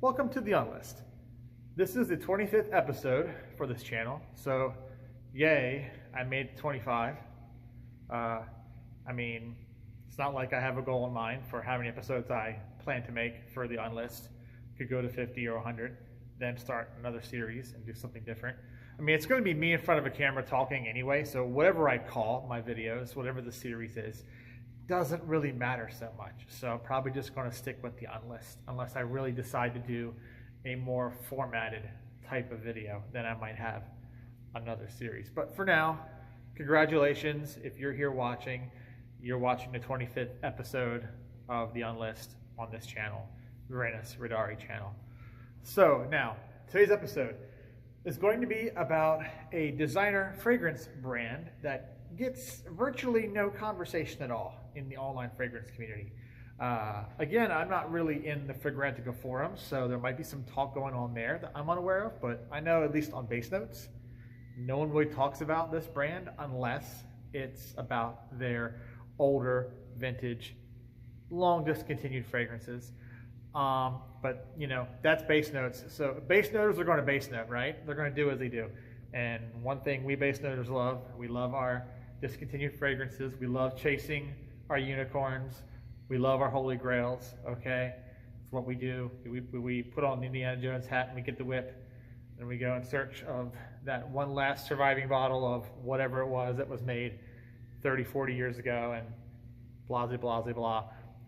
Welcome to the Unlist. This is the 25th episode for this channel, so yay, I made 25. I mean, it's not like I have a goal in mind for how many episodes I plan to make for the Unlist. Could go to 50 or 100, then start another series and do something different. I mean, it's going to be me in front of a camera talking anyway, so whatever I call my videos, whatever the series is, doesn't really matter so much. So I'm probably just going to stick with the Unlist, unless I really decide to do a more formatted type of video, then I might have another series. But for now, congratulations if you're here watching. You're watching the 25th episode of the Unlist on this channel, Uranus Radari channel. So now, today's episode is going to be about a designer fragrance brand that gets virtually no conversation at all in the online fragrance community. Again, I'm not really in the Fragrantica forums, so there might be some talk going on there that I'm unaware of, but I know at least on base notes, no one really talks about this brand unless it's about their older, vintage, long discontinued fragrances. But you know, that's base notes. So base noters are going to base note, right? They're going to do as they do. And one thing we base noters love, we love our discontinued fragrances. We love chasing our unicorns. We love our holy grails, okay? It's what we do. We put on the Indiana Jones hat and we get the whip. And we go in search of that one last surviving bottle of whatever it was that was made 30, 40 years ago and blah, blah, blah, blah.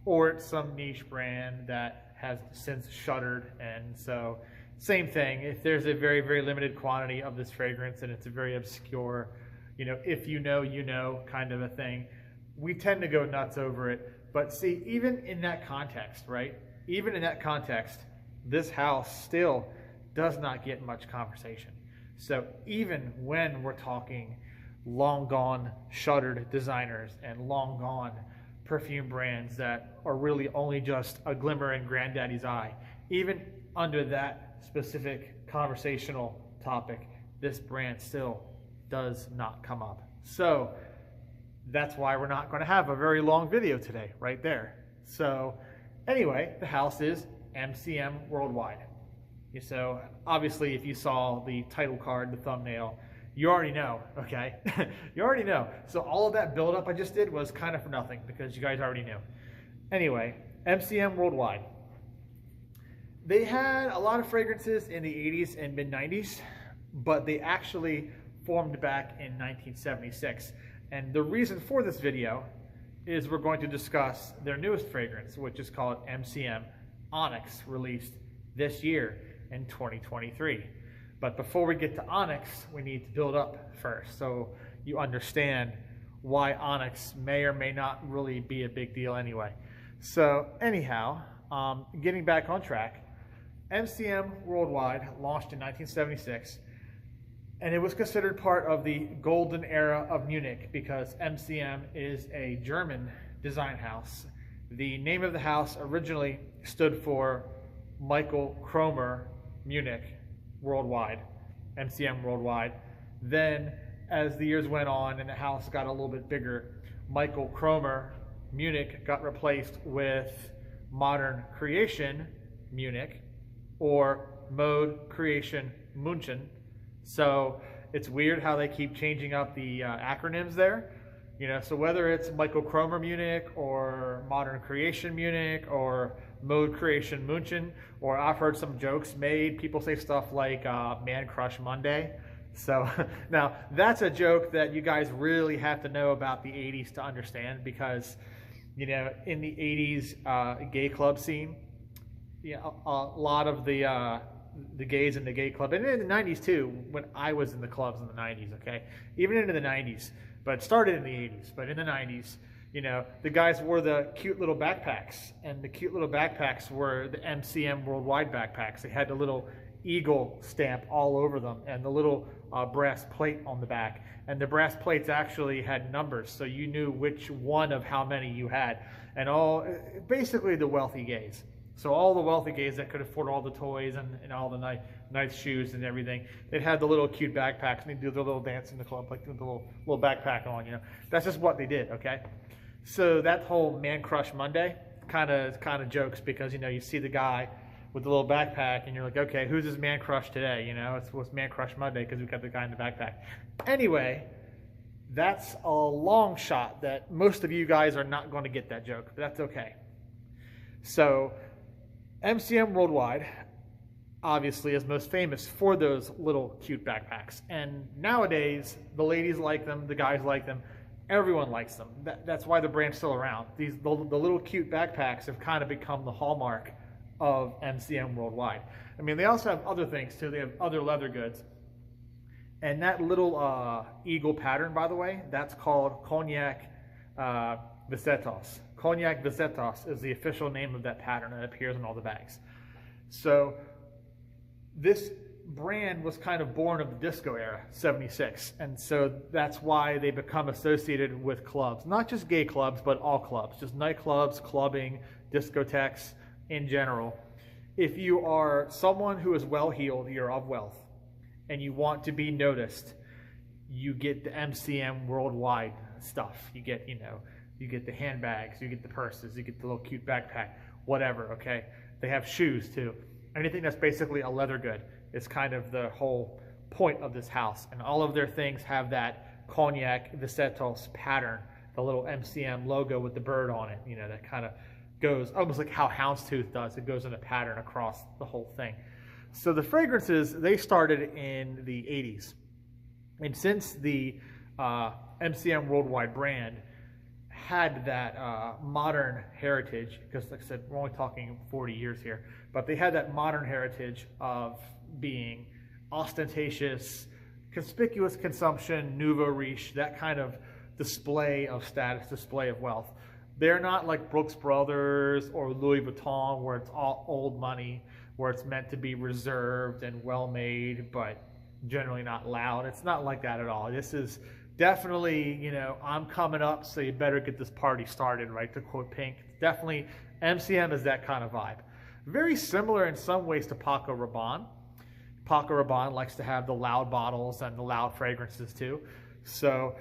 Or it's some niche brand that has since shuttered, and so same thing. If there's a very, very limited quantity of this fragrance and it's a very obscure, you know, if you know kind of a thing, we tend to go nuts over it. But see, even in that context, right? Even in that context, this house still does not get much conversation. So even when we're talking long gone shuttered designers and long gone perfume brands that are really only just a glimmer in granddaddy's eye, even under that specific conversational topic, this brand still does not come up. So that's why we're not going to have a very long video today, right there. So anyway, the house is MCM Worldwide. So obviously if you saw the title card, the thumbnail, you already know, okay? You already know. So all of that build-up I just did was kind of for nothing because you guys already knew. Anyway, MCM Worldwide. They had a lot of fragrances in the 80s and mid-90s, but they actually formed back in 1976. And the reason for this video is we're going to discuss their newest fragrance, which is called MCM Onyx, released this year in 2023. But before we get to Onyx, we need to build up first so you understand why Onyx may or may not really be a big deal anyway. So anyhow, getting back on track, MCM Worldwide launched in 1976, and it was considered part of the golden era of Munich because MCM is a German design house. The name of the house originally stood for Michael Kromer Munich Worldwide, MCM Worldwide. Then as the years went on and the house got a little bit bigger, Michael Kromer Munich got replaced with Modern Creation Munich or Mode Creation München. So it's weird how they keep changing up the acronyms there. You know, so whether it's Michael Kromer Munich or Modern Creation Munich or Mode Creation München, or I've heard some jokes made. People say stuff like Man Crush Monday. So now that's a joke that you guys really have to know about the 80s to understand because, you know, in the 80s gay club scene, yeah, a lot of the gays in the gay club, and in the 90s too, when I was in the clubs in the 90s, okay? Even into the 90s, but it started in the 80s, but in the 90s, you know, the guys wore the cute little backpacks, and the cute little backpacks were the MCM Worldwide backpacks. They had the little eagle stamp all over them and the little brass plate on the back. And the brass plates actually had numbers, so you knew which one of how many you had. And all, basically the wealthy gays. So all the wealthy gays that could afford all the toys and all the nice shoes and everything, they'd have the little cute backpacks and they'd do their little dance in the club, like the little backpack on, you know. That's just what they did, okay? So that whole Man Crush Monday kind of jokes because, you know, you see the guy with the little backpack, and you're like, okay, who's this man crush today? You know, it's Man Crush Monday because we got the guy in the backpack. Anyway, that's a long shot that most of you guys are not going to get that joke, but that's okay. So MCM Worldwide obviously is most famous for those little cute backpacks. And nowadays, the ladies like them, the guys like them, everyone likes them. That's why the brand's still around. The little cute backpacks have kind of become the hallmark of MCM Worldwide. I mean, they also have other things too. They have other leather goods. And that little eagle pattern, by the way, that's called Cognac Visetos. Cognac Visetos is the official name of that pattern that appears in all the bags. So this brand was kind of born of the disco era, 76. And so that's why they become associated with clubs. Not just gay clubs, but all clubs. Just nightclubs, clubbing, discotheques in general. If you are someone who is well-heeled, you're of wealth, and you want to be noticed, you get the MCM Worldwide stuff. You get, you get the handbags, you get the purses, you get the little cute backpack, whatever, okay? They have shoes too. Anything that's basically a leather good is kind of the whole point of this house. And all of their things have that Cognac Visetos pattern, the little MCM logo with the bird on it, that kind of goes almost like how Houndstooth does. It goes in a pattern across the whole thing. So the fragrances, they started in the 80s. And since the MCM Worldwide brand had that modern heritage, because like I said, we're only talking 40 years here, but they had that modern heritage of being ostentatious, conspicuous consumption, nouveau riche, that kind of display of status, display of wealth. They're not like Brooks Brothers or Louis Vuitton, where it's all old money, where it's meant to be reserved and well-made, but generally not loud. It's not like that at all. This is definitely, I'm coming up, so you better get this party started, right? To quote Pink. Definitely, MCM is that kind of vibe. Very similar in some ways to Paco Rabanne. Paco Rabanne likes to have the loud bottles and the loud fragrances too. So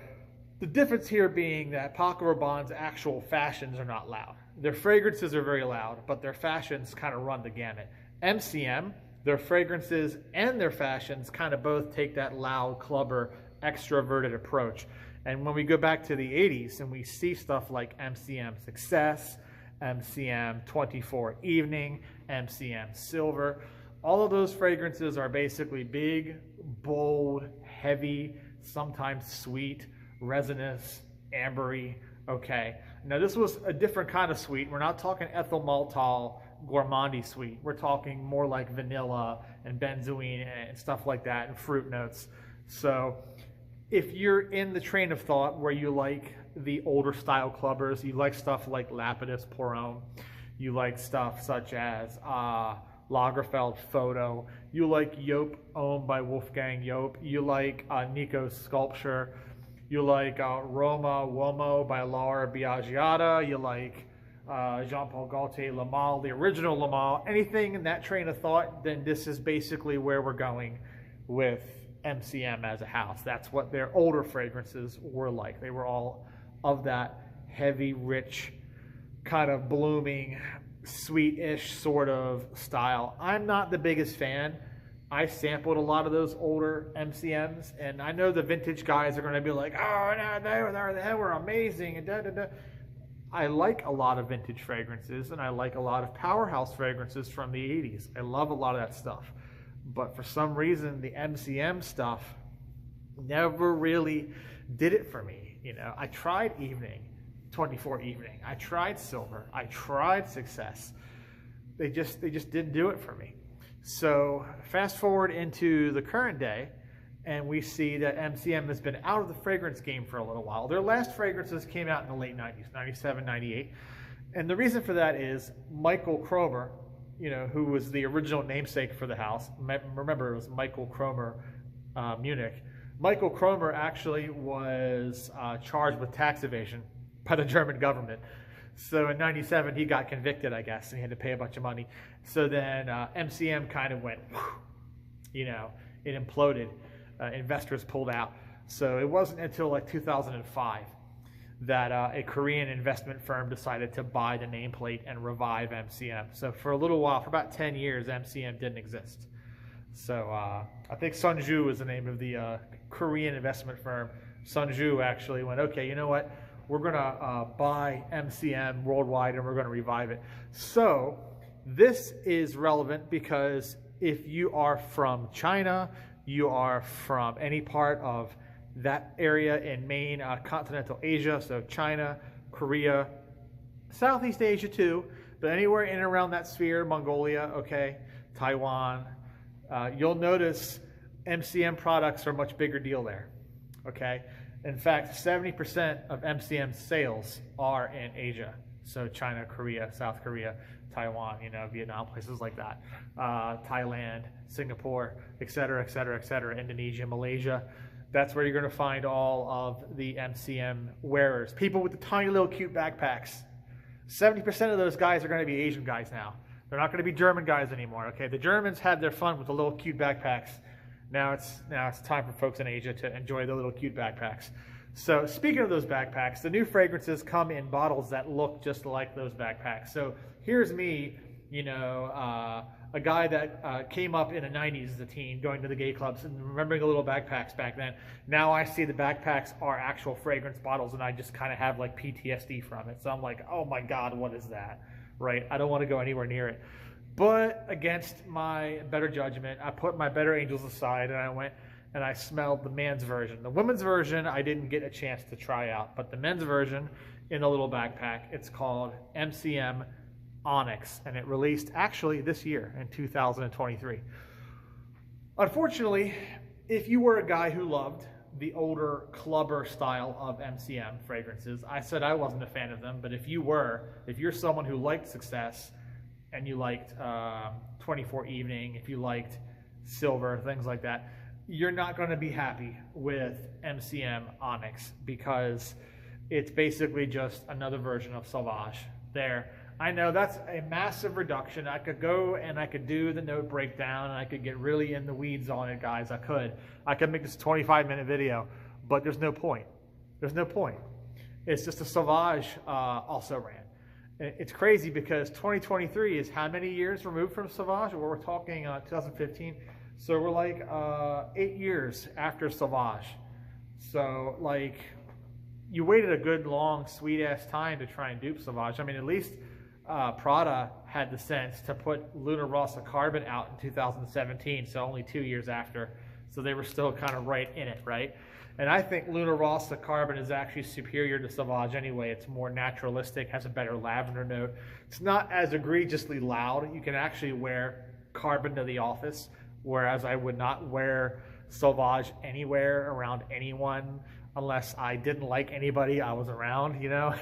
the difference here being that Paco Rabanne's actual fashions are not loud. Their fragrances are very loud, but their fashions kind of run the gamut. MCM, their fragrances and their fashions kind of both take that loud, clubber, extroverted approach. And when we go back to the 80s and we see stuff like MCM Success, MCM 24 Evening, MCM Silver, all of those fragrances are basically big, bold, heavy, sometimes sweet, resinous, ambery. Okay, now this was a different kind of sweet. We're not talking ethyl maltol gourmandy sweet. We're talking more like vanilla and benzoin and stuff like that, and fruit notes. So if you're in the train of thought where you like the older style clubbers, you like stuff like Lapidus Pour Homme, you like stuff such as Lagerfeld Photo, you like Joop Homme by Wolfgang Joop, you like Nico's Sculpture, you like Roma Uomo by Laura Biaggiata, you like Jean-Paul Gaultier Le Male, the original Le Male, anything in that train of thought, then this is basically where we're going with MCM as a house. That's what their older fragrances were like. They were all of that heavy, rich, kind of blooming, sweet-ish sort of style. I'm not the biggest fan. I sampled a lot of those older MCMs, and I know the vintage guys are going to be like, oh, no, they were amazing, and da-da-da. I like a lot of vintage fragrances, and I like a lot of powerhouse fragrances from the 80s. I love a lot of that stuff. But for some reason, the MCM stuff never really did it for me. I tried Evening, 24 Evening. I tried Silver. I tried Success. They just didn't do it for me. So fast forward into the current day, and we see that MCM has been out of the fragrance game for a little while. Their last fragrances came out in the late 90s, 97, 98. And the reason for that is Michael Kromer, who was the original namesake for the house. Remember, it was Michael Kromer, Munich. Michael Kromer actually was charged with tax evasion by the German government. So in 97, he got convicted, I guess, and he had to pay a bunch of money. So then MCM kind of went, it imploded. Investors pulled out. So it wasn't until like 2005 that a Korean investment firm decided to buy the nameplate and revive MCM. So for a little while, for about 10 years, MCM didn't exist. So I think Sunju is the name of the Korean investment firm. Sunju actually went, okay, you know what? We're going to buy MCM Worldwide and we're going to revive it. So this is relevant because if you are from China, you are from any part of that area in main continental Asia, so China, Korea, Southeast Asia too, but anywhere in and around that sphere, Mongolia, okay, Taiwan, you'll notice MCM products are a much bigger deal there, okay? In fact, 70% of MCM sales are in Asia, so China, Korea, South Korea, Taiwan, you know, Vietnam, places like that, Thailand, Singapore, et cetera, et cetera, et cetera, Indonesia, Malaysia. That's where you're going to find all of the MCM wearers. People with the tiny little cute backpacks. 70% of those guys are going to be Asian guys now. They're not going to be German guys anymore, okay? The Germans had their fun with the little cute backpacks. Now it's time for folks in Asia to enjoy the little cute backpacks. So speaking of those backpacks, the new fragrances come in bottles that look just like those backpacks. So here's me, you know, a guy that came up in the 90s as a teen, going to the gay clubs and remembering the little backpacks back then. Now I see the backpacks are actual fragrance bottles and I just kind of have like PTSD from it. So I'm like, oh my God, what is that? Right? I don't want to go anywhere near it. But against my better judgment, I put my better angels aside and I went and I smelled the man's version. The women's version, I didn't get a chance to try out, but the men's version in a little backpack, it's called MCM Onyx, and it released actually this year in 2023. Unfortunately, if you were a guy who loved the older clubber style of MCM fragrances, I said I wasn't a fan of them, but if you're someone who liked Success and you liked 24 Evening, if you liked Silver, things like that, you're not going to be happy with MCM Onyx because it's basically just another version of Sauvage. There. I know that's a massive reduction. I could go and I could do the note breakdown and I could get really in the weeds on it, guys. I could make this a 25-minute video, but there's no point. There's no point. It's just a Sauvage also ran. It's crazy because 2023 is how many years removed from Sauvage? Well, we're talking 2015. So we're like 8 years after Sauvage. So like you waited a good, long, sweet-ass time to try and dupe Sauvage. I mean, at least Prada had the sense to put Luna Rossa Carbon out in 2017, so only 2 years after. So they were still kind of right in it, right? And I think Luna Rossa Carbon is actually superior to Sauvage anyway. It's more naturalistic, has a better lavender note. It's not as egregiously loud. You can actually wear Carbon to the office, whereas I would not wear Sauvage anywhere around anyone unless I didn't like anybody I was around, you know.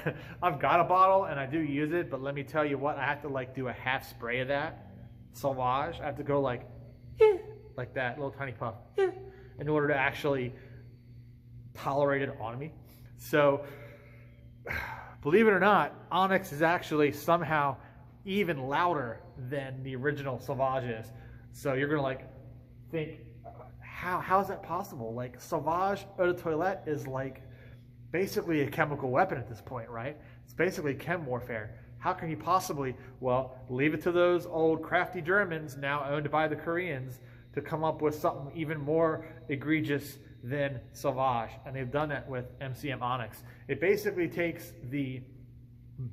I've got a bottle and I do use it, but let me tell you what, I have to like do a half spray of that Sauvage. I have to go like that, little tiny puff, in order to actually tolerate it on me. So believe it or not, Onyx is actually somehow even louder than the original Sauvage is. So you're gonna like think, how is that possible? Like Sauvage Eau de Toilette is like basically a chemical weapon at this point, right? It's basically chem warfare. How can you possibly, well, leave it to those old crafty Germans now owned by the Koreans to come up with something even more egregious than Sauvage. And they've done that with MCM Onyx. It basically takes the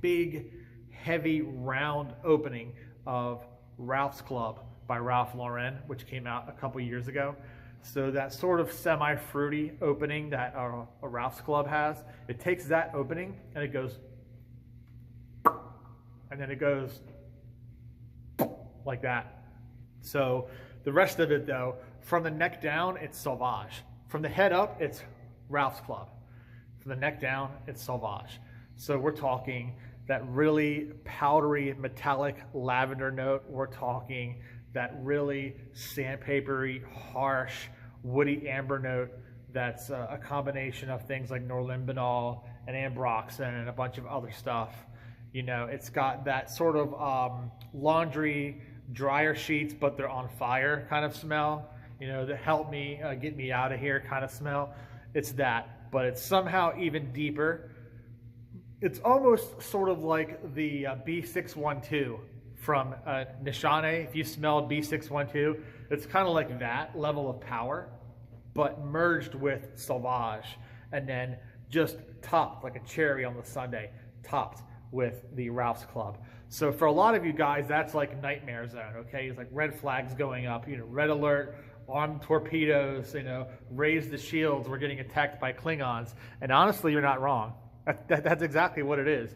big, heavy, round opening of Ralph's Club by Ralph Lauren, which came out a couple years ago. So that sort of semi-fruity opening that a Ralph's Club has, it takes that opening and it goes, and then it goes like that. So the rest of it though, from the neck down, it's Sauvage. From the head up, it's Ralph's Club. From the neck down, it's Sauvage. So we're talking that really powdery, metallic lavender note. We're talking that really sandpapery, harsh, woody amber note that's a combination of things like norlimbinol and ambroxan and a bunch of other stuff. You know, it's got that sort of laundry dryer sheets, but they're on fire kind of smell. You know, that help me get me out of here kind of smell. It's that, but it's somehow even deeper It's almost sort of like the B612 from Nishane. If you smell B612, it's kind of like that level of power, but merged with Sauvage, and then just topped like a cherry on the sundae, topped with the Ralph's Club. So for a lot of you guys, that's like nightmare zone, okay? It's like red flags going up, you know, red alert, armed torpedoes, you know, raise the shields, we're getting attacked by Klingons. And honestly, you're not wrong. That's exactly what it is.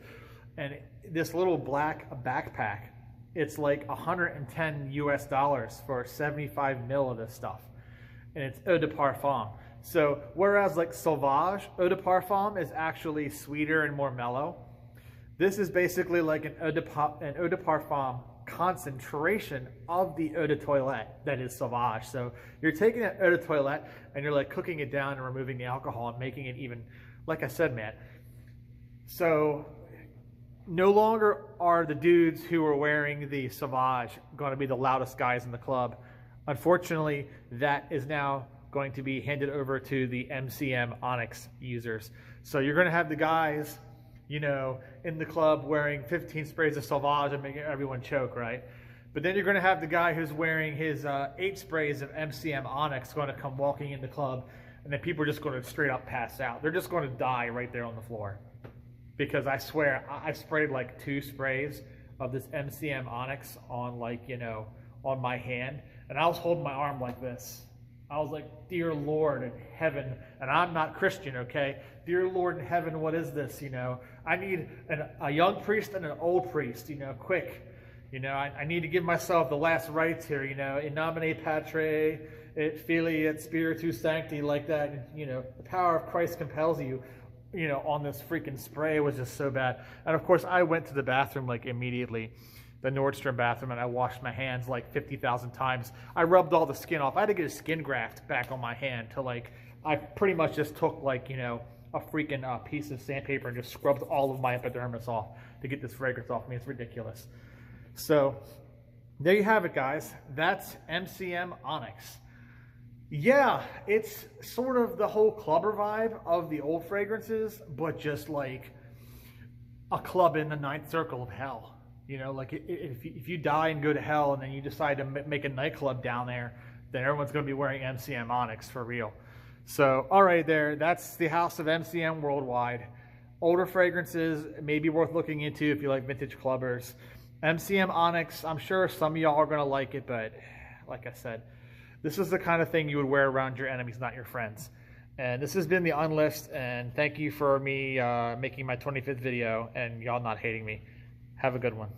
And this little black backpack, it's like 110 US dollars for 75 mil of this stuff. And it's eau de parfum. So whereas like Sauvage, eau de parfum is actually sweeter and more mellow. This is basically like an eau de parfum concentration of the eau de toilette that is Sauvage. So you're taking that eau de toilette and you're like cooking it down and removing the alcohol and making it even, like I said, man. So no longer are the dudes who are wearing the Sauvage going to be the loudest guys in the club. Unfortunately, that is now going to be handed over to the MCM Onyx users. So you're going to have the guys, you know, in the club wearing 15 sprays of Sauvage and making everyone choke, right? But then you're going to have the guy who's wearing his 8 sprays of MCM Onyx going to come walking in the club, and then people are just going to straight up pass out. They're just going to die right there on the floor. Because I swear, I sprayed like 2 sprays of this MCM Onyx on, like, you know, on my hand, and I was holding my arm like this. I was like, dear Lord in heaven, and I'm not Christian, okay? Dear Lord in heaven, what is this, you know? I need a young priest and an old priest, you know, quick. You know, I need to give myself the last rites here, you know, in nomine Patre, et Filii, et Spiritus Sancti, like that. And, you know, the power of Christ compels you, you know, on this freaking spray. Was just so bad. And of course, I went to the bathroom like immediately, the Nordstrom bathroom, and I washed my hands like 50,000 times. I rubbed all the skin off. I had to get a skin graft back on my hand to like, I pretty much just took like, you know, a freaking piece of sandpaper and just scrubbed all of my epidermis off to get this fragrance off me. It's ridiculous. So there you have it, guys. That's MCM Onyx. Yeah, it's sort of the whole clubber vibe of the old fragrances, but just like a club in the 9th circle of hell. You know, like if you die and go to hell and then you decide to make a nightclub down there, then everyone's going to be wearing MCM Onyx for real. So, all right there, that's the house of MCM Worldwide. Older fragrances may be worth looking into if you like vintage clubbers. MCM Onyx, I'm sure some of y'all are going to like it, but like I said, this is the kind of thing you would wear around your enemies, not your friends. And this has been the Unlist, and thank you for me making my 25th video and y'all not hating me. Have a good one.